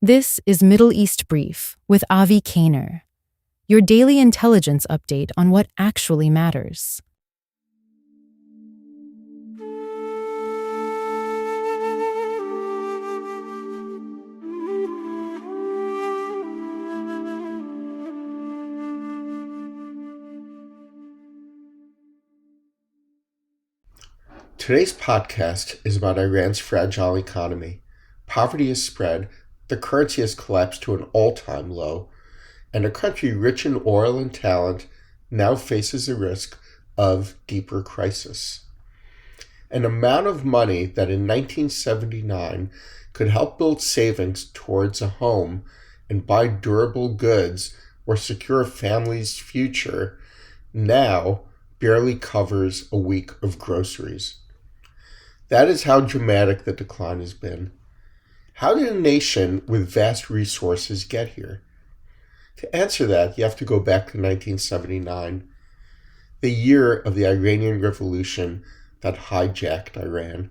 This is Middle East Brief with Avi Kaner, your daily intelligence update on what actually matters. Today's podcast is about Iran's fragile economy. Poverty has spread, the currency has collapsed to an all-time low, and a country rich in oil and talent now faces the risk of deeper crisis. An amount of money that in 1979 could help build savings towards a home and buy durable goods or secure a family's future now barely covers a week of groceries. That is how dramatic the decline has been. How did a nation with vast resources get here? To answer that, you have to go back to 1979, the year of the Iranian Revolution that hijacked Iran.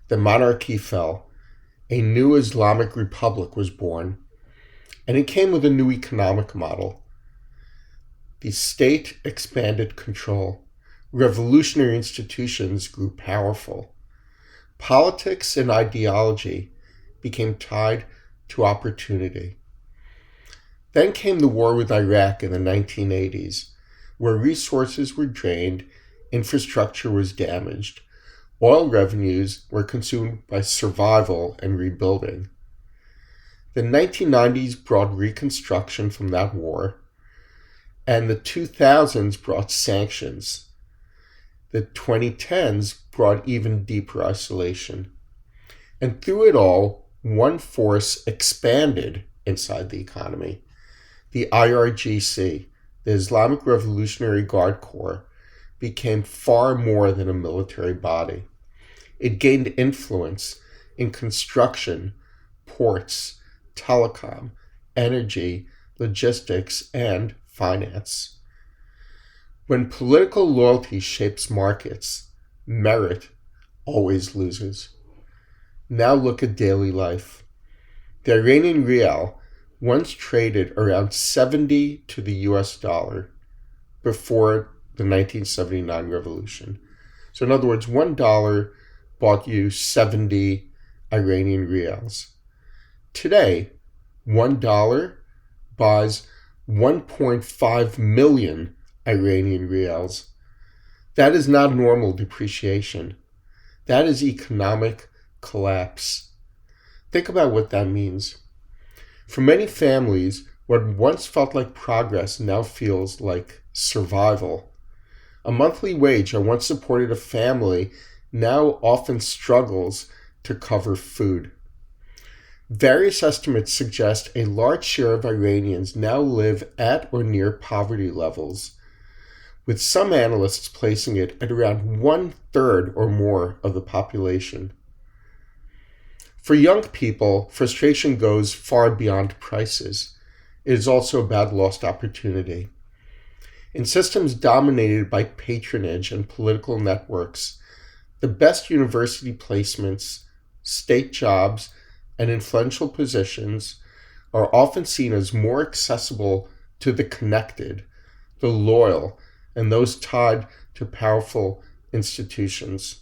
The monarchy fell, a new Islamic republic was born, and it came with a new economic model. The state expanded control. Revolutionary institutions grew powerful. Politics and ideology became tied to opportunity. Then came the war with Iraq in the 1980s, where resources were drained, infrastructure was damaged, oil revenues were consumed by survival and rebuilding. The 1990s brought reconstruction from that war, and the 2000s brought sanctions. The 2010s brought even deeper isolation. And through it all, one force expanded inside the economy. The IRGC, the Islamic Revolutionary Guard Corps, became far more than a military body. It gained influence in construction, ports, telecom, energy, logistics, and finance. When political loyalty shapes markets, merit always loses. Now look at daily life. The Iranian rial once traded around 70 to the US dollar before the 1979 revolution. So in other words, $1 bought you 70 Iranian rials. Today, $1 buys 1.5 million Iranian rials. That is not normal depreciation. That is economic collapse. Think about what that means. For many families, what once felt like progress now feels like survival. A monthly wage that once supported a family now often struggles to cover food. Various estimates suggest a large share of Iranians now live at or near poverty levels, with some analysts placing it at around 1/3 or more of the population. For young people, frustration goes far beyond prices. It is also about lost opportunity. In systems dominated by patronage and political networks, the best university placements, state jobs, and influential positions are often seen as more accessible to the connected, the loyal, and those tied to powerful institutions.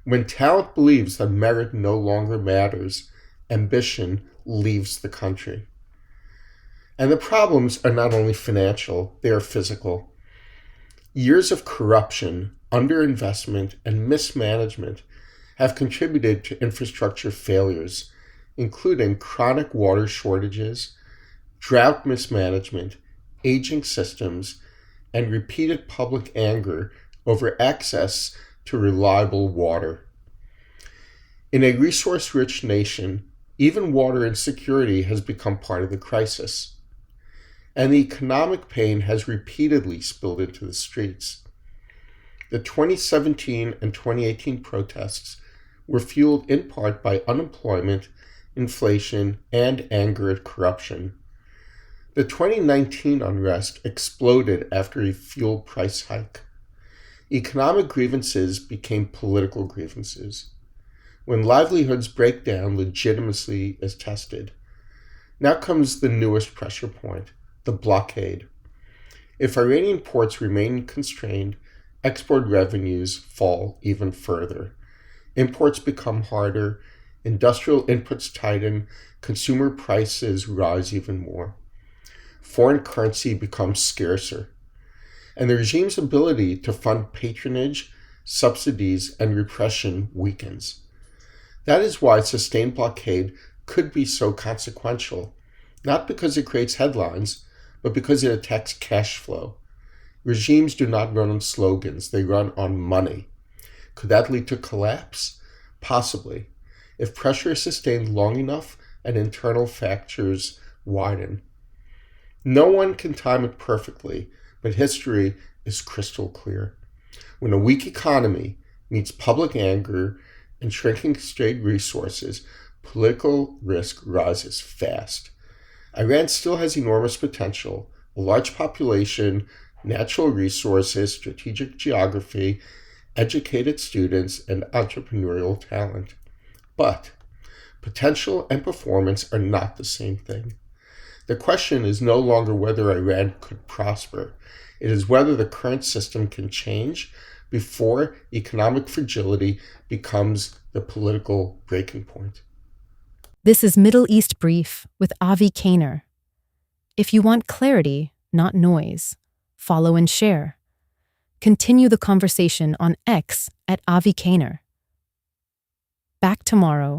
When talent believes that merit no longer matters, ambition leaves the country. And the problems are not only financial, they are physical. Years of corruption, underinvestment, and mismanagement have contributed to infrastructure failures, including chronic water shortages, drought mismanagement, aging systems, and repeated public anger over access to reliable water. In a resource-rich nation, even water insecurity has become part of the crisis, and the economic pain has repeatedly spilled into the streets. The 2017 and 2018 protests were fueled in part by unemployment, inflation, and anger at corruption. The 2019 unrest exploded after a fuel price hike. Economic grievances became political grievances. when livelihoods break down, legitimacy is tested. Now comes the newest pressure point, the blockade. If Iranian ports remain constrained, export revenues fall even further. Imports become harder, industrial inputs tighten, consumer prices rise even more. Foreign currency becomes scarcer, and the regime's ability to fund patronage, subsidies, and repression weakens. That is why sustained blockade could be so consequential, not because it creates headlines, but because it attacks cash flow. Regimes do not run on slogans, they run on money. Could that lead to collapse? Possibly, if pressure is sustained long enough and internal fractures widen. No one can time it perfectly, but history is crystal clear. When a weak economy meets public anger and shrinking state resources, political risk rises fast. Iran still has enormous potential, a large population, natural resources, strategic geography, educated students, and entrepreneurial talent. But potential and performance are not the same thing. The question is no longer whether Iran could prosper. It is whether the current system can change before economic fragility becomes the political breaking point. This is Middle East Brief with Avi Kaner. If you want clarity, not noise, follow and share. Continue the conversation on X at Avi Kaner. Back tomorrow.